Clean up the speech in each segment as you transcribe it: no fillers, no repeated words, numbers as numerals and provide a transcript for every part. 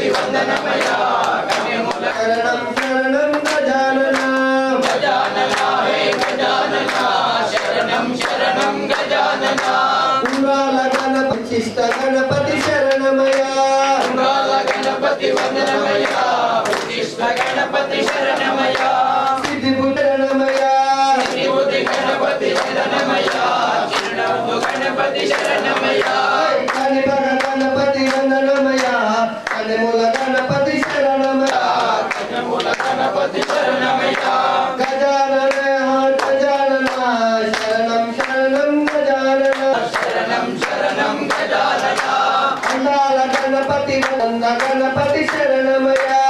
गणपति वंदनमया कन्यमूल शरणं शरणं गजानना गजानना हे गजानना शरणं शरणं गजानना उंगाल गणपति शिष्ट गणपति शरणमया उंगाल गणपति वंदनमया उद्दिष्ट गणपति शरणमया सिद्धिबुद्धि शरणमया सिद्धिबुद्धि गणपति शरणमया चिरणबुद्धि गणपति शरणमया कनिभग गणपति वंदनमया कन्यमूल गणपति शरणमया कन्यमूल गणपति शरणमया गजानना गजानना शरणं शरणं गजानना शरणं शरणं गजानना अंदाल गणपति वंदन गणपति शरणमया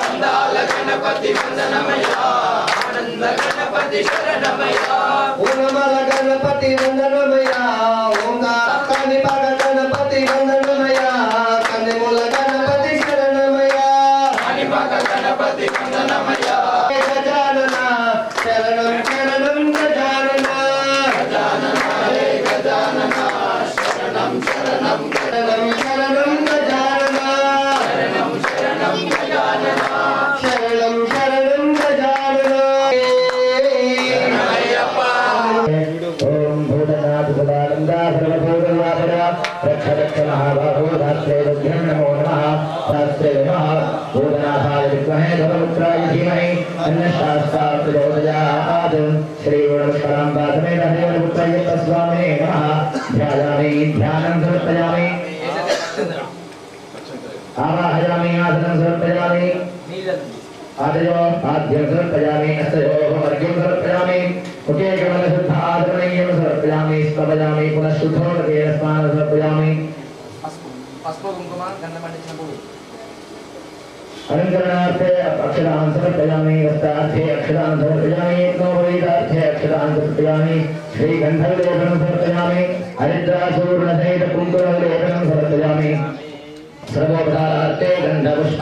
अंदाल गणपति वंदनमया आनंद गणपति शरणमया ओनमल गणपति वंदनमया ओंकार कनिभग गणपति वंदनमया कन्यमूल गणपति शरणमया कनिभग गणपति वंदनमया गजानना शरणं शरणं गजानना गजानना हे गजानना शरणं शरणं शरणं शरणं गजानना शरणं शरणं गजानना शरणं शरणं गजानना ओम भूतनाथ सदानंदा सर्वभूतनाथरा रक्ष रक्ष महाबाहो रात्रे रुद्रं नमो नमः रात्रे नमः भूतनाथाय विद्महे धर्मपुत्राय धीमहि अन्नशास्त्रात् प्रचोदयात् श्री गुणवत्कराम्बा समेत हरिवरपुत्राय तस्वामिने नमः ध्यायामि ध्यानं समर्पयामि आवाहयामि आसनं समर्पयामि आदयो आद्यं समर्पयामि अस्तयोः अर्घ्यं समर्पयामि मुखे कमलशुद्ध आदरणीयं समर्पयामि स्तवयामि पुनः शुद्धोदकेन स्नानं समर्पयामि पुष्पकुङ्कुम गन्धमण्डितं अलंकरणार्थे अक्षरान् समर्पयामि वस्त्रार्थे अक्षरान् समर्पयामि नववेदार्थे अक्षरान् समर्पयामि श्रीगन्धलेपनं समर्पयामि हरिद्राचूर्णसहित कुङ्कुमलेपनं समर्पयामि सर्वोपचारार्थे गन्धपुष्प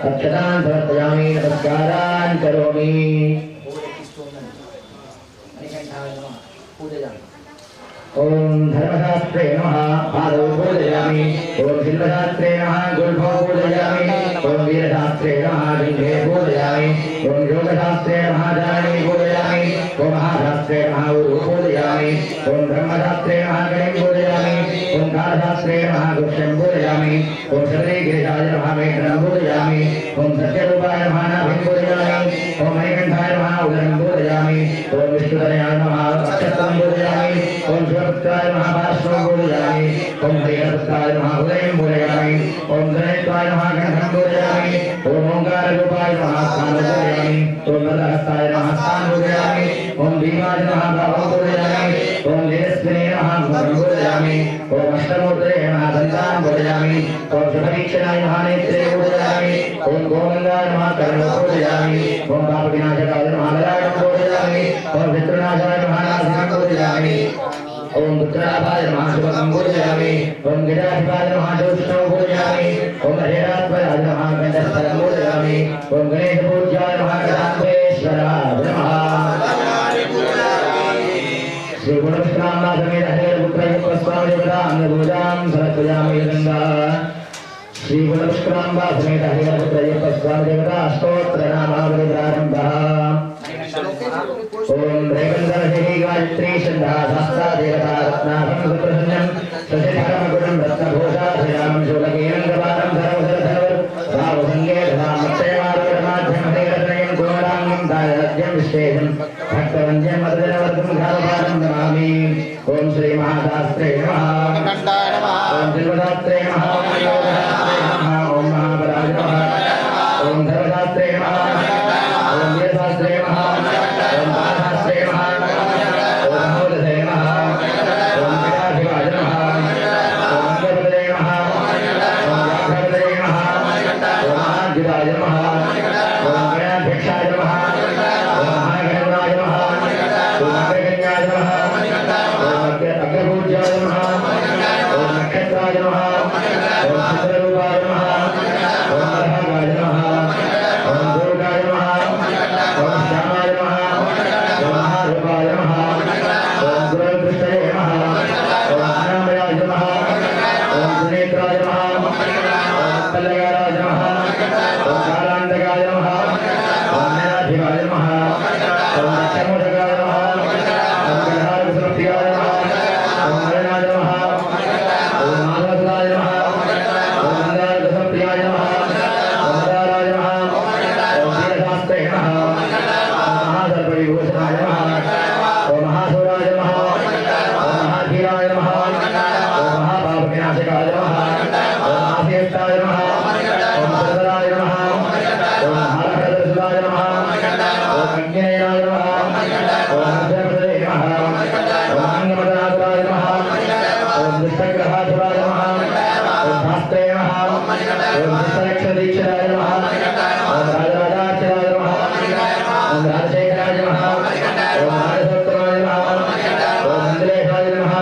अक्षरान् समर्पयामि नमस्कारान् करोमि ओम धर्मशास्त्रे नमः पादौ पूजयामि ओम शिल्पशास्त्रे नमः गुल्फौ पूजयामि ओम वीरशास्त्रे नमः लिङ्गे पूजयामि ओम योगशास्त्रे नमः जानी पूजयामि ओम महाशास्त्रे नमः गुरु पूजयामि ओम ब्रह्मशास्त्रे नमः गणिं पूजयामि ओम कालशास्त्रे नमः गुह्यं पूजयामि ओम शबरीगिरिशाय नमः मेघनं पूजयामि ओम सत्यरूपाय नमः नाभिं पूजयामि ओम मणिकण्ठाय नमः उदरं पूजयामि ओम विष्णुतनयाय नमः अक्षतं पूजयामि ओम शिवपुत्राय नमः पार्श्वं पूजयामि ओम हरिहरपुत्राय नमः उदयं पूजयामि ओम गणेशाय नमः गणधं पूजयामि ओम ओंकाररूपाय नमः स्थानं पूजयामि ओम नरहस्ताय नमः स्थानं पूजयामि ओम भीमाय नमः भावं पूजयामि ओम तेजस्विने नमः मुखं पूजयामि ओम अष्टमूर्तये नमः दन्तान् पूजयामि ओम शुभवीक्षणाय नमः नेत्रे पूजयामि ओम गोविन्दाय नमः कर्णं पूजयामि ओम पापविनाशकाय नमः ललाटं पूजयामि ओम पितृनाशाय नमः नासिकं पूजयामि ओम पुत्राभाय नमः शुभकं पूजयामि ओम गिराधिपाय नमः जोष्णं पूजयामि ओम हरेरात्मजाय नमः गण्डस्थलं पूजयामि ओम गणेशपूज्याय नमः गणाधीश्वराय नमः श्री गुणवत्कराम्बा समेत हरिहरपुत्राय स्वामिदेवतां पूजां समर्पयामि गंगा श्री गुणवत्कराम्बा समेत हरिहरपुत्राय स्वामिदेवता स्तोत्र नामावली प्रारंभः ओम रेवंदरदेवी गायत्री श्रद्धा शास्त्रा देवता रत्नाभं सुप्रसन्नं ससिधरं गुणं रत्नभूषाधयां शूलकेन्द्रपादं धर्मधरधर भावसंगे धनामक्षयमारोगमाध्यमते रत्नयं कुमाराङ्गं दायज्ञं विश्वेशं भक्तवन्द्यं मदजनवर्गं घालपादं नमामि ओम श्री महाशास्त्रे नमः ओम शिल्पशास्त्रे नमः ओम योगशास्त्रे नमः ओम महाबलाय नमः ओम धर्मशास्त्रे नमः ओम वीरशास्त्रे नमः ओम पारशास्त्रे नमः ओम मूलधे नमः ओम विराधिवाय नमः ओम गणपतये नमः ओम व्याघ्रपतये नमः ओम महागिराय नमः ओम गणाध्यक्षाय नमः ओम महागणपताय नमः ओम अग्रगण्याय नमः ओम अग्रपूज्याय नमः ओम नक्षत्राय नमः ओम चित्ररूपाय नमः ओम अर्हगाय नमः ओम दुर्गाय नमः ओम श्यामाय नमः ओम महारूपाय नमः ओम गुरुकृष्णये नमः ओम अनामयाय नमः ओम त्रिनेत्राय नमः ओम कल्याणाय नमः विनाशकाय नमः ओम आसियष्टाय नमः ओम सरदाय नमः ओम हरहरदर्शनाय नमः ओम अग्नेयाय नमः ओम अक्षरपदे नमः ओम अंगमदनाथाय नमः ओम दुष्टग्रहाधुराय नमः ओम भास्ते नमः ओम दुष्टरक्षदीक्षराय नमः ओम राजराजाक्षराय नमः ओम राजशेखराय नमः ओम राजसोत्तमाय नमः ओम इंद्रेशाय नमः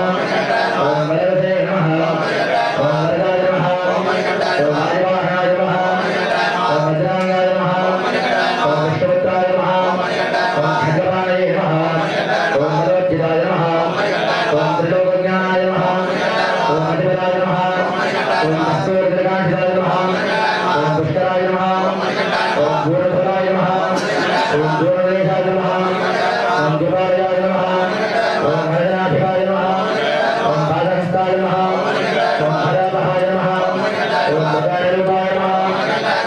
ओम वरदे नमः ओम वरदाय नमः ओम आदिवाहनाय नमः ओम वज्रांगाय नमः ओम विष्णुपुत्राय नमः ओम खड्गपाणये नमः ओम मदोज्जिताय नमः ओम त्रिलोकज्ञानाय नमः ओम अधिपताय नमः ओम अस्तूर्दकांक्षिताय नमः ओम पुष्कराय नमः ओम गूढफलाय नमः ओम गूढदेशाय नमः ओम दिवालयाय नमः ओम हरनाथिकाय नमः ओम पादहस्ताय नमः ओम हरपहाय नमः ओम मकारूपाय नमः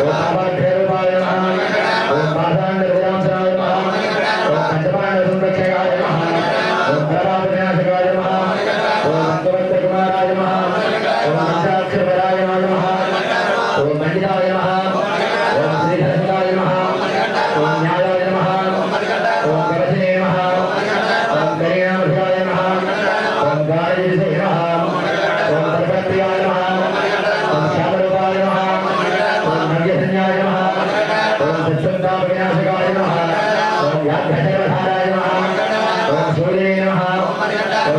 ओम आभाढ्यरूपाय नमः ओम पाषाण्डविरांसनाय नमः ओम पंचपाण्डसंरक्षकाय नमः ओम प्रभावविनाशकाय नमः ओम अंगवस्त्रकुमाराय नमः ओम पंचाक्षरपराय नमः ओम मंडिताय नमः ओम श्रीधरसुताय नमः ओम न्यायाय नमः ओम कवचे नमः ओम करीणामृताय नमः ओम गायत्रीसे नमः ओम सर्वप्रियाय नमः ओम श्यामरूपाय नमः ओम मध्यसंज्ञाय नमः ओम सत्संतापविनाशकाय नमः ओम याज्ञसेवधाराय नमः ओम सूर्ये नमः ओम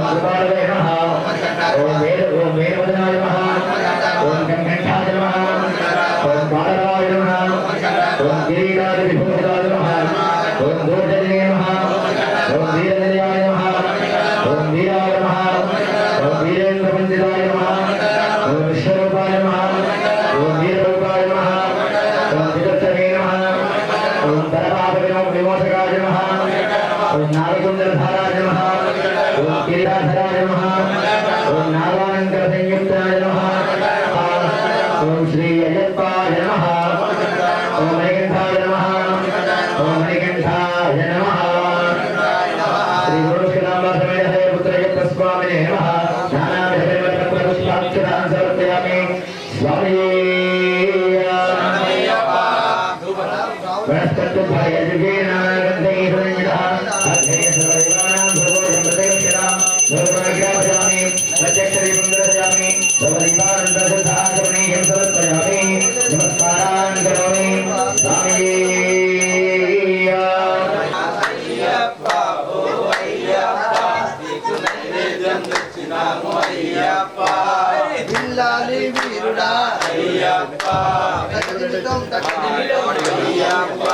कृपालवे नमः ओम वेदवदनाय नमः ओम गंगण्ठाय नमः ओम बालराय नमः ओम गिरीराजविभूषिताय नमः ओम दूर्जने नमः ओम वीरनिलयाय नमः ओम वीराय नमः ओम वीरेन्द्रवन्दिताय नमः ओम विश्वरूपाय नमः ओम वीररूपाय नमः ओम विदर्शने नमः ओम परपापविमोचकाय नमः ओम नागकुण्डलधाराय नमः ओम किरीटाधराय नमः ओम नागालङ्कारसंयुक्ताय नमः ओम श्री अय्यप्पाय नमः ओम मणिकण्ठाय नमः ओम मणिकण्ठाय नमः श्री गुरुष्कराम्बा समेत हरे पुत्र अय्यप्पस्वामिने नमः नानाविधपत्रपुष्पाक्षरान् समर्पयामि स्वामी वनस्पत्युभयजुगेन गन्धैः सुरञ्जितः अग्नेय सर्वदेवानां सर्वोषमृतैक्षरां सर्वज्ञापयामि प्रत्यक्षदीपं सर्वदीपानन्दशुद्धाचरणीयं समर्पयामि नमस्कारान् करोमि स्वामी బిల్లాలి వీరుడా అయ్యప్ప కదిలితం తక్కిలితం అయ్యప్ప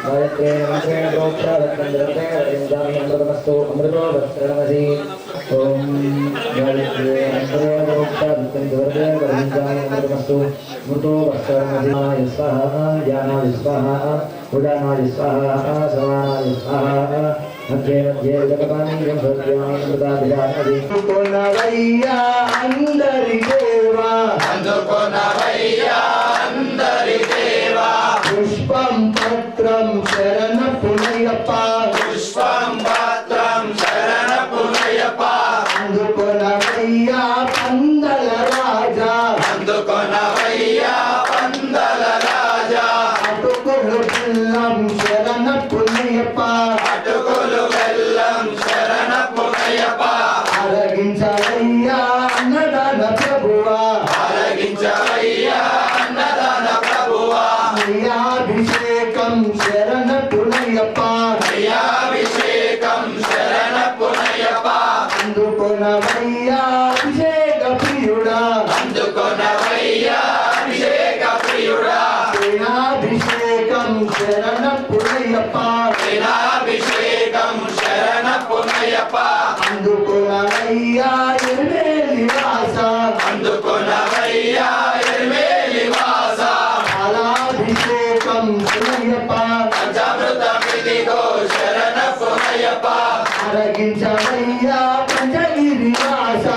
गायत्रेण मंत्रेण प्रोक्षादत्तंद्रतेन वृंदामि अमृतमस्तु अमृतो वस्त्रणमसि ओम गायत्रेण मंत्रेण प्रोक्षादत्तंद्रतेन वृंदामि अमृतमस्तु अमृतो वस्त्रणमसि स्वाहा ज्ञानाय स्वाहा उदानाय स्वाहा समानाय स्वाहा मध्ये मध्ये जगपानीयं भक्त्यामि अमृताभिधानमसि కొనవయ్యా అందరి దేవా అందుకొనవయ్యా అందరి దేవా పుష్పం పత్రం శరణ పునయప్ప పుష్పం పత్రం శరణ పునయప్ప అందుకొనవయ్యా పందల రాజా అందుకొనవయ్యా పందల రాజా అటుకులు పిల్లం శరణ పునయప్ప అటుకులు బెల్లం శరణ పునయప్ప అరగించవయ్యా అన్నదాన ప్రభువా ఆరగించవయ్యా అన్నదాన ప్రభువా అభిషేకం శరణ పునయప్ప అభిషేకం శరణ పునయప్ప అందుకొనవయ్యా అభిషేక ప్రియుడా అందుకొనవయ్యా అభిషేక ప్రియుడా అభిషేకం శరణ పునయప్ప అభిషేకం శరణ పునయప్ప అందుకొనవయ్యా ఎరుమేలి వాస అందుకొనవయ్యా ఎర్మేలి వాస అలాభిషేకం పునయప్ప పంచామృత విధిగో శరణ పునయప్ప అరగించవయ్యా పంచగిరి వాస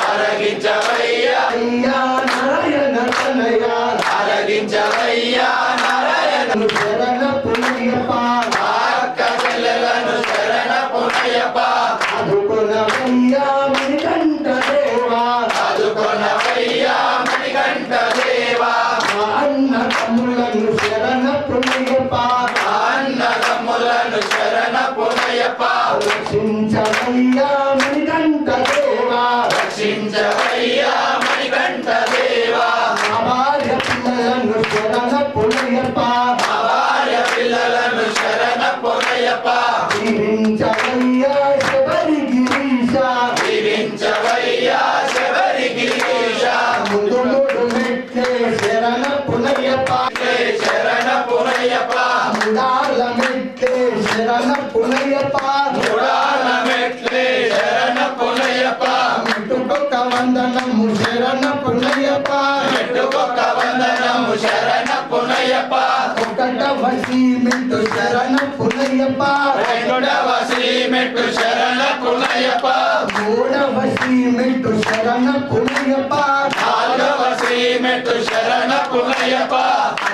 ఆరగించవయ్యా అయ్యా నారాయణ తనయ ఆరగించవయ్యా నారాయణ శరణ పునయప్ప అక్క చెల్లెలను శరణ పునయప్ప అదుకొనవయ్యా మీ కంట దేవా అదు రక్షించవయ్యా మణికంఠ దేవా రక్షించవయ్యా మణికంఠ దేవా మా భార్య పిల్లలను శరణ పునయ్యప్ప మా భార్య పిల్లలను శరణ పొనయ్యప్ప దీవించవయ్యా శబరి గిరీశ దీవించవయ్యా శబరి గిరీశ ముందు మూడు మెట్లే శరణ పునయ్యప్ప శరణ పొనయ్యప్ప ముడాల మెట్లే శరణ పునయ్యప్ప మూడాల మెట్లే శరణ పొనయ్యప్ప మెట్టుకొక్క వందనము శరణ పునయ్యప్ప మెట్టుకొక్క వందనము శరణ పొనయ్యప్ప ఒకటవ సీమెంటు శరణ పునయ్యప్ప రెండవ శ్రీమెట్టు శరణ పొనయ్యప్ప మూడవ సీమెంటు శరణ పునయ్యప్ప నాలుగవ శ్రీమెట్టు శరణ పొనయ్యప్ప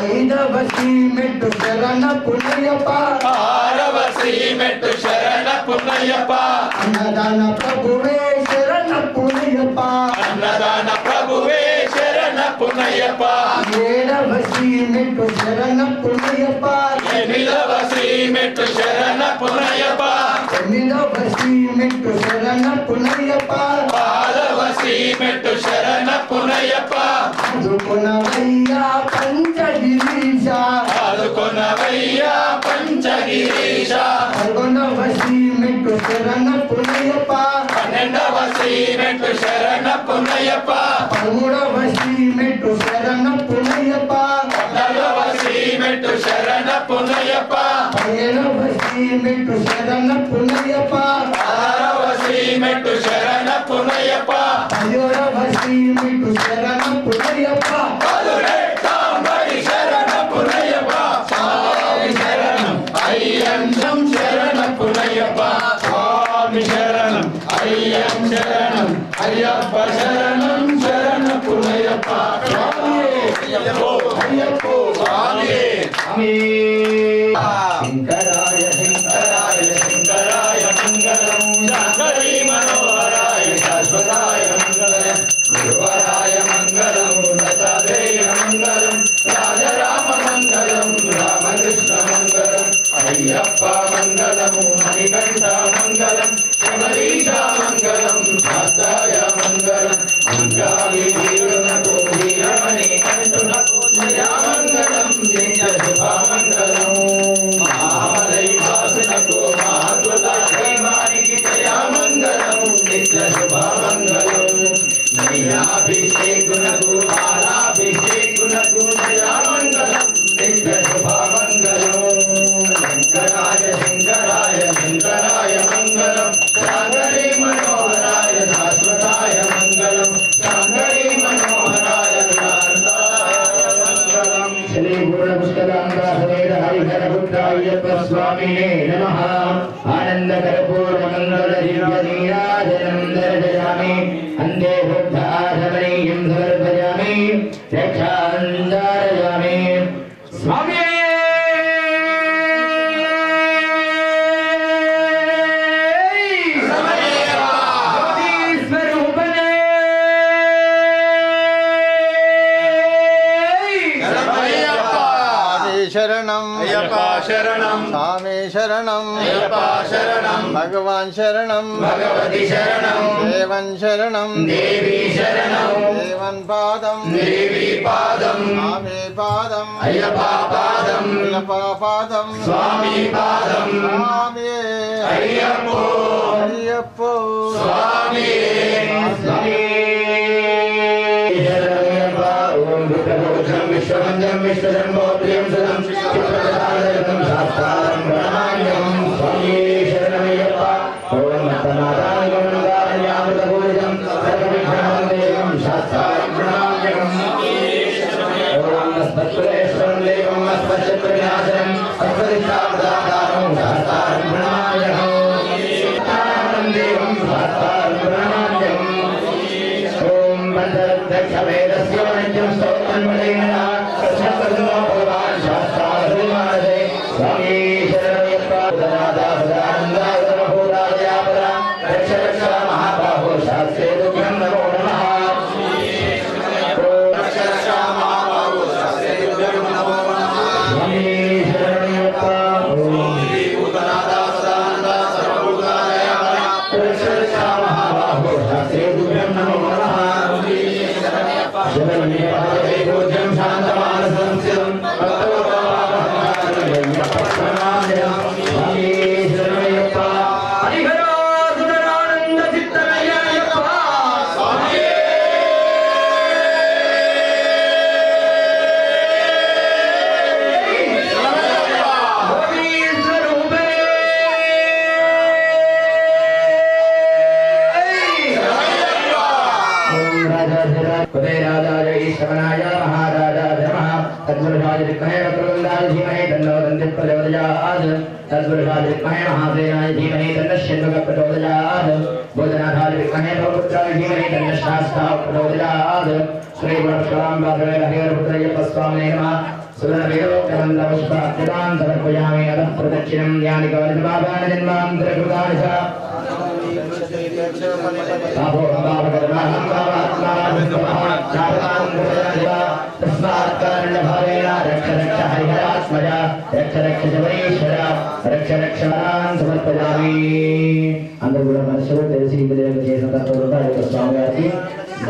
ఐదవ సీమెంటు శరణ పునయ్యప్ప ఆరవ శ్రీమెట్టు శరణ పొనయ్యప్ప అన్నదాన ప్రభువే శరణ పునయ్యప్ప అన్నదాన ప్రభువే శరణ పొనయ్యప్ప ఏడవ సీమెంటు శరణ పునయ్యప్ప ఎనిమిదవ శ్రీమెట్టు శరణ పొనయ్యప్ప తొమ్మిదవ సీమెంటు శరణ పునయ్యప్ప పాదవ శ్రీమెట్టు శరణ పొనయ్యప్ప అందుకునవయ్యా పంచగిరీశ ఆదుకొనవయ్యా పంచగిరీశ పదకొండవ సీమెంటు శరణ పునయ్యప్ప పన్నెండవ శ్రీమెట్టు శరణ పొనయ్యప్ప పదమూడవ సీమెంటు శరణ పునయ్యప్ప పద్నాలుగవ శ్రీమెట్టు శరణ పొనయ్యప్ప పదిహేడవ సీమెంటు శరణ పునయ్యప్ప పదహారవ శ్రీమెట్టు శరణ పొనయ్యప్ప పదిహేడవ సీమెంటు శరణ పునయ్యప్ప పదునెట్టాంబడి శరణ పొనయ్యప్ప స్వామి శరణం అయ్యంశం శరణ పొనయ్యప్ప స్వామి శరణం అయ్యం శరణం అయ్యప్ప శరణం శరణ పొనయ్యప్ప స్వామి అయ్యప్పో అయ్యప్పో స్వామి శంకరాయ శంకరాయ శంకరాయ మంగళం శంకరీ మనోహరాయ శాశ్వతాయ మంగళం గురువరాయ మంగళం దశాదేయ మంగళం రాజరామ మంగళం రామకృష్ణ మంగళం అయ్యప్ప మంగళము మణికంఠ మంగళం శబరీష మంగళం శాస్త్రాయ మంగళం మంగాళి వీరునకు వీరమణి కంఠునకు జయామంగళం నిత్య శుభమంగళం మహామలై వాసునకు మాతృల దైవానికి జయామంగళం నిత్య శుభమంగళం నయ్యాభిషేకునకు బాలాభిషేకునకు జయామంగళం నిత్య శుభమంగళం శంకరాయ శంకరాయ శంకరాయ మంగళం సాగరీ మనోహరాయ శాశ్వతాయ మంగళం సాగరీ మనోహరాయ శాశ్వతాయ మంగళం శ్రీ పూర్ణ పుస్తకాంత సమేత హరిహర పుత్రాయ్యప్ప స్వామినే నమః ఆనంద కర్పూర మంగళ దివ్య నీరాజనం దర్శయామి అంతే బుద్ధ ఆశమనీయం సమర్పయామి రక్షాంధారయామి స్వామి శరణం అయ్యప్ప శరణం స్వామి శరణం అయ్యప్ప శరణం భగవాన్ శరణం భగవతి శరణం దేవన్ శరణం దేవి శరణం దేవన్ పాదం దేవి పాదం స్వామి పాదం అయ్యప్ప పాదం అయ్యప్ప పాదం స్వామి పాదం స్వామి అయ్యప్పో అయ్యప్పో స్వామి స్వామి శరణమయ్యప్ప ఓం రుద్రఘోషం విశ్వవంద్యం విశ్వశంభోత్రియం సుతం చిత్రప్రసాదం శాస్త్రారం ప్రణామ్యం స్వామి శరణమయ్యప్ప ఓం మత్తనాదానిగమనందారణ్యామృతపూరితం సర్వవిఘ్నం దేవం శాస్త్రారం ప్రణామ్యం ఓం అస్మత్సురేశ్వరం దేవం అస్మశత్రువినాశనం అస్మదిష్టావదాతారం శాస్త్రారం ప్రణామ్యం దేవం శాస్త్రారం ప్రణామ్యం ఓం బంధరక్షవేదస్య నిత్యం స్తోత్రన్మలేన కృష్ణకర్ణో భగవాన్ శాస్త్రాధుమానదే స్వామి శరణయ్యప్ప ఉదనాదా సదానందా ఉదమభూతాదయాపద రక్ష రక్ష మహాబాహో శాస్త్రే తుభ్యం నమో నమః ఓం రక్ష రక్ష మహాబాహో శాస్త్రే తుభ్యం నమో నమః స్వామి శరణయ్యప్ప ఓం భూతనాథ సదానంద సర్వభూత పూజ్యం శాంతమానసం స్థిరం श्रवणाय महाराजाय नमः तद्वरुषाय विद्महे वक्रतुण्डाय धीमहि तन्नो दन्तिः प्रचोदयात् तद्वरुषाय विद्महे महासेनाय धीमहि तन्नः षण्मुखः प्रचोदयात् भोजनाथाय विद्महे भवपुत्राय धीमहि तन्नः शास्ताः प्रचोदयात् श्रीगुणस्वामिवासवेलहरिहरपुत्रय्यप्पस्वामिने नमः सुरनवेदोक्तमन्त्रपुष्पार्चनां समर्पयामि अतः प्रदक्षिणं यानि कानि पापानि जन्मान्तरकृतानि च అందరూ కూడా మనసులో తెలిసి చేసిన తర్వాత స్వామి గారికి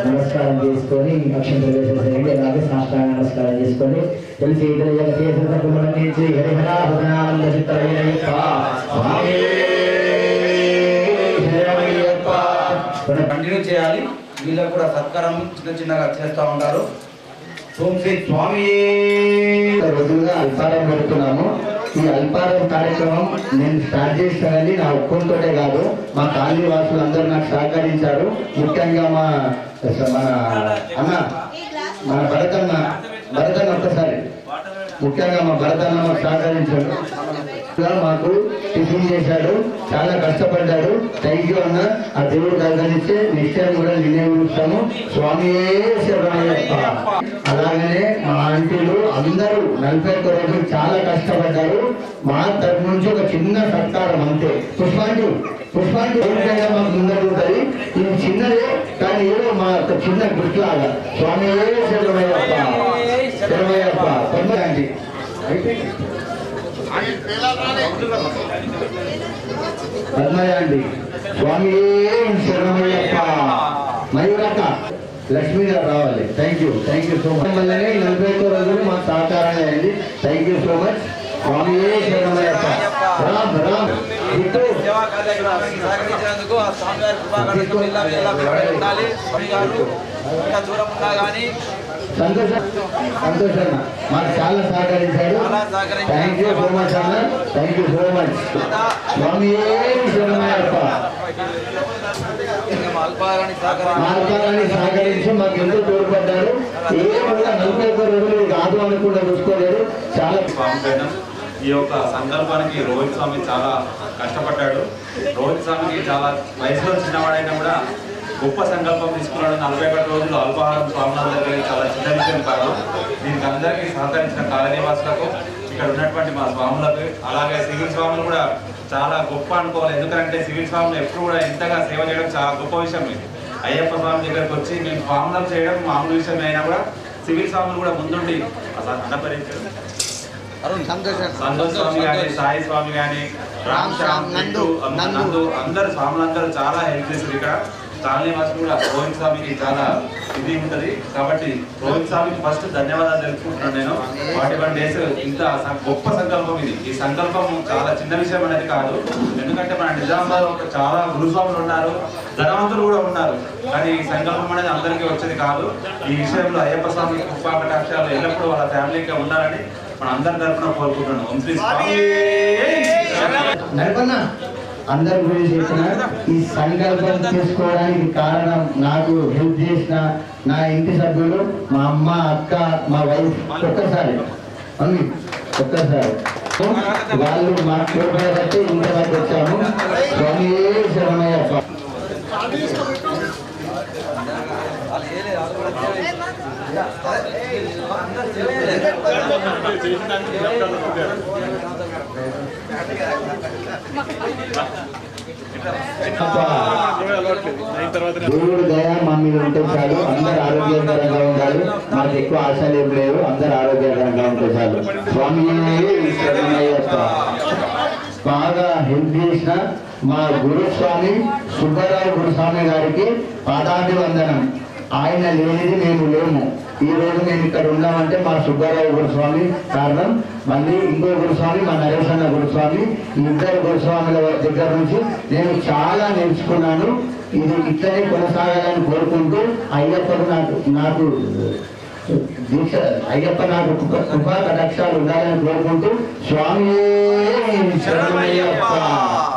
నమస్కారం చేసుకొని అక్షంతలు వేసేసేయండి. అలాగే సాష్టాంగ నమస్కారం చేసుకొని తెలిసి ఇతర చేసిన తప్పుల నుంచి హరిహరానంద చిత్తయ్యప్ప కంటిన్యూ చేయాలి. వీళ్ళకు కూడా సత్కారం చిన్న చిన్నగా చేస్తూ ఉంటారు. ఓం శ్రీ స్వామి. రోజులుగా అల్పారం పెడుతున్నాము. ఈ అల్పారం కార్యక్రమం నేను స్టార్ట్ చేస్తానని నా ఒక్కొక్కటే కాదు, మా కాలనీ వాసులు అందరూ నాకు సహకరించారు. ముఖ్యంగా మన అన్న మన భరతన్న ఒక్కసారి ముఖ్యంగా మా భరతన్న మాకు సహకరించాడు, మాకు టిఫిన్ చేశాడు, చాలా కష్టపడ్డాడు. థ్యాంక్ యూ అన్న. ఆ దేవుడు కలిగిస్తే నిశ్చయం కూడా వినియోగిస్తాము. స్వామియే శరణయ్యప్ప. అలాగనే మా ఆంటీలు అందరూ 41 రోజులు చాలా కష్టపడ్డారు. మా తరఫు నుంచి ఒక చిన్న సత్కారం అంతే. పుష్పాంటి మాకు ముందరు ఉంటుంది. ఇది చిన్నదే కానీ ఏదో మా ఒక చిన్న గుర్తులాగా. స్వామియే శరణయ్యప్ప ఆంటీ పద్మయాండి స్వామి శరణమయ్యప్ప. మయూరక్క లక్ష్మీ గారు రావాలి. Thank you so much. వల్లనే 41 రోజులు మాకు సహకారం అయింది. Thank you so much. Swami శరణమయ్యప్ప. రామ్ సంతోష్ మాకు చాలా సహకరించాడు. థ్యాంక్ యూ సో మచ్ అన్న. Thank you so much. Swami శరణమయ్యప్ప. మార్గాన్ని సహకరించి మాకు ఎంతో తోడ్పడ్డారు. ఏ కూడా 41 రోజులు కాదు అనుకుంటూ చూసుకోలేదు. చాలా ఈ యొక్క సంకల్పానికి రోహిత్ స్వామి చాలా కష్టపడ్డాడు. రోహిత్ స్వామికి చాలా వయసులో చిన్నవాడైనా కూడా గొప్ప సంకల్పం తీసుకున్నాడు. 41 రోజులు అల్పాహారం స్వాములందరికీ చాలా చిన్న విషయం కాదు. దీనికి అందరికీ సహకరించిన కాలనీవాసులకు, ఇక్కడ ఉన్నటువంటి మా స్వాములకు, అలాగే సివిల్ స్వాములు కూడా చాలా గొప్ప అనుకోవాలి. ఎందుకంటే సివిల్ స్వాములు ఎప్పుడు కూడా ఇంతగా సేవ చేయడం చాలా గొప్ప విషయం. ఇది అయ్యప్ప స్వామి దగ్గరకు వచ్చి మేము స్వాములను చేయడం మామూలు విషయం అయినా కూడా సివిల్ స్వాములు కూడా ముందుండి అన్నపరించారు. సంతోష్ స్వామి కానీ, సాయి స్వామి కానీ, రామ్ శ్యామ్, నందు అందరు స్వాములందరూ చాలా హెల్ప్ చేశారు. ఇక్కడ కాలనీ వాసులు కూడా రోహిత్ స్వామికి చాలా ఇది ఉంటుంది. కాబట్టి రోహిత్ స్వామికి ఫస్ట్ ధన్యవాదాలు తెలుసుకుంటున్నాను నేను. 41 డేస్ ఇంత గొప్ప సంకల్పం ఇది. ఈ సంకల్పం చాలా చిన్న విషయం అనేది కాదు. ఎందుకంటే మన నిజామాబాద్ చాలా గురుస్వాములు ఉన్నారు, ధనవంతులు కూడా ఉన్నారు. కానీ ఈ సంకల్పం అనేది అందరికీ వచ్చేది కాదు. ఈ విషయంలో అయ్యప్ప స్వామి కృపా కటాక్షాలు ఎల్లప్పుడూ వాళ్ళ ఫ్యామిలీగా ఉండాలని మన అందరి తరఫున కోరుకుంటున్నాను. ఓం శ్రీ స్వామి. అందరి గురించి చెప్పిన ఈ సంకల్పం చేసుకోవడానికి కారణం నాకు హెల్ప్ చేసిన నా ఇంటి సభ్యులు, మా అమ్మ, అక్క, మా వైఫ్. ఒక్కసారి వాళ్ళు మా కోపట్టి ఇంతవరకు వచ్చాము. స్వామి శరణమయ్యప్ప. దేవుడు దయ మా మీద ఉంటే చాలు. అందరు ఆరోగ్యకరంగా ఉండాలి. మాకు ఎక్కువ ఆశలు ఏం లేవు. అందరు ఆరోగ్యకరంగా ఉంటే చాలు. స్వామి శరణమయ్యప్ప. బాగా హెల్ప్ చేసిన మా గురుస్వామి సుబ్బారావు గురుస్వామి గారికి పాదాభివందనం. ఆయన లేనిది మేము లేము. ఈ రోజు మేము ఇక్కడ ఉన్నామంటే మా సుబ్బారావు గురుస్వామి కారణం, మళ్ళీ ఇంకో గురుస్వామి మా నరేశన్న గురుస్వామి. ఈ ఇద్దరు గురుస్వాముల దగ్గర నుంచి నేను చాలా నేర్చుకున్నాను. ఇది ఇట్లనే కొనసాగాలని కోరుకుంటూ అయ్యప్పకు నాకు దీక్ష, అయ్యప్ప నాకు కృపా కటాక్షాలు ఉండాలని కోరుకుంటూ స్వామి శరణమయ్యప్ప.